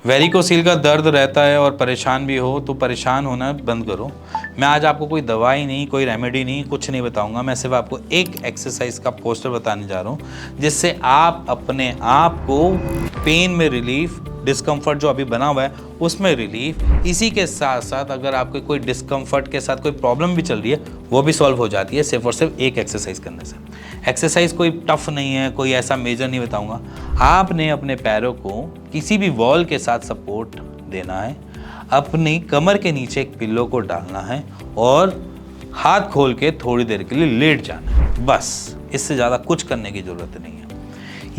Varicocele का दर्द रहता है और परेशान भी हो तो परेशान होना बंद करो। मैं आज आपको कोई दवाई नहीं, कोई रेमेडी नहीं, कुछ नहीं बताऊंगा। मैं सिर्फ आपको एक एक्सरसाइज का पोस्टर बताने जा रहा हूँ जिससे आप अपने आप को पेन में रिलीफ, डिस्कम्फर्ट जो अभी बना हुआ है उसमें रिलीफ, इसी के साथ साथ अगर आपको कोई डिस्कम्फर्ट के साथ कोई प्रॉब्लम भी चल रही है वो भी सॉल्व हो जाती है सिर्फ और सिर्फ एक एक्सरसाइज करने से। एक्सरसाइज कोई टफ नहीं है, कोई ऐसा मेजर नहीं बताऊंगा। आपने अपने पैरों को किसी भी वॉल के साथ सपोर्ट देना है, अपनी कमर के नीचे एक पिल्लो को डालना है और हाथ खोल के थोड़ी देर के लिए लेट जाना है। बस इससे ज़्यादा कुछ करने की ज़रूरत नहीं है।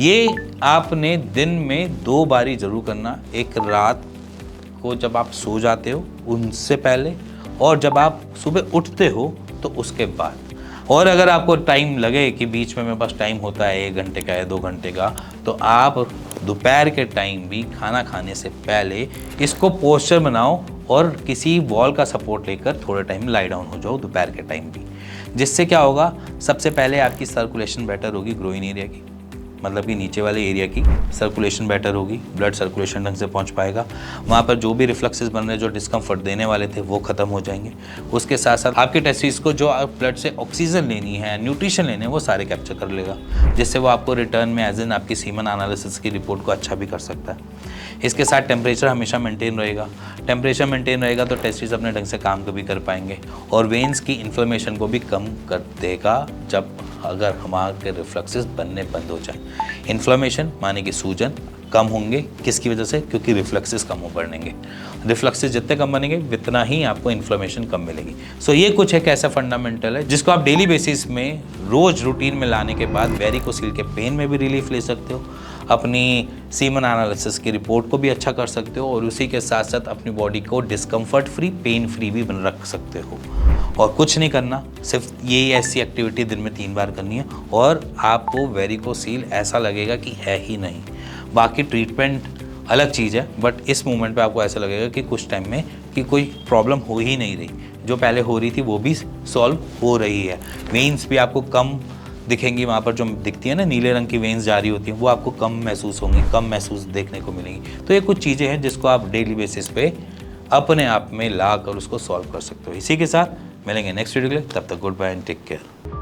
ये आपने दिन में 2 बारी ज़रूर करना, एक रात को जब आप सो जाते हो उनसे पहले और जब आप सुबह उठते हो तो उसके बाद। और अगर आपको टाइम लगे कि बीच में मेरे पास टाइम होता है 1 घंटे का या 2 घंटे का, तो आप दोपहर के टाइम भी खाना खाने से पहले इसको पोस्चर बनाओ और किसी वॉल का सपोर्ट लेकर थोड़े टाइम लाई डाउन हो जाओ दोपहर के टाइम भी। जिससे क्या होगा, सबसे पहले आपकी सर्कुलेशन बेटर होगी, ग्रोइन एरिया की, मतलब कि नीचे वाले एरिया की सर्कुलेशन बेटर होगी, ब्लड सर्कुलेशन ढंग से पहुंच पाएगा। वहाँ पर जो भी रिफ्लक्सेस बन रहे, जो डिस्कम्फर्ट देने वाले थे वो ख़त्म हो जाएंगे। उसके साथ साथ आपके टेस्टिस को जो ब्लड से ऑक्सीजन लेनी है, न्यूट्रिशन लेने हैं, वो सारे कैप्चर कर लेगा, जिससे वो आपको रिटर्न में एज एन आपकी सीमन एनालिसिस की रिपोर्ट को अच्छा भी कर सकता है। इसके साथ टेम्परेचर हमेशा मेंटेन रहेगा। टेम्परेचर मेंटेन रहेगा तो टेस्टिस अपने ढंग से काम कभी कर पाएंगे और वेन्स की इन्फ्लेमेशन को भी कम कर देगा जब अगर हमारे रिफ्लक्सेस बनने बंद हो जाए। इन्फ्लेमेशन माने कि सूजन कम होंगे, किसकी वजह से? क्योंकि रिफ्लक्सेस कम हो बढ़ेंगे। रिफ्लक्सेस जितने कम बनेंगे उतना ही आपको इन्फ्लेमेशन कम मिलेगी। सो ये कुछ एक ऐसा फंडामेंटल है जिसको आप डेली बेसिस में रोज रूटीन में लाने के बाद वेरिकोसील के पेन में भी रिलीफ ले सकते हो, अपनी सीमन एनालिसिस की रिपोर्ट को भी अच्छा कर सकते हो और उसी के साथ साथ अपनी बॉडी को डिस्कम्फर्ट फ्री, पेन फ्री भी बन रख सकते हो। और कुछ नहीं करना, सिर्फ यही ऐसी एक्टिविटी दिन में 3 बार करनी है और आपको वेरिकोसील ऐसा लगेगा कि है ही नहीं। बाकी ट्रीटमेंट अलग चीज़ है, बट इस मोमेंट पे आपको ऐसा लगेगा कि कुछ टाइम में कि कोई प्रॉब्लम हो ही नहीं रही, जो पहले हो रही थी वो भी सॉल्व हो रही है। वेन्स भी आपको कम दिखेंगी, वहाँ पर जो दिखती है ना नीले रंग की वेन्स जारी होती हैं वो आपको कम महसूस होंगी, कम महसूस देखने को मिलेंगी। तो ये कुछ चीज़ें हैं जिसको आप डेली बेसिस पे अपने आप में ला कर उसको सॉल्व कर सकते हो। इसी के साथ मिलेंगे नेक्स्ट वीडियो के लिए, तब तक goodbye and take care.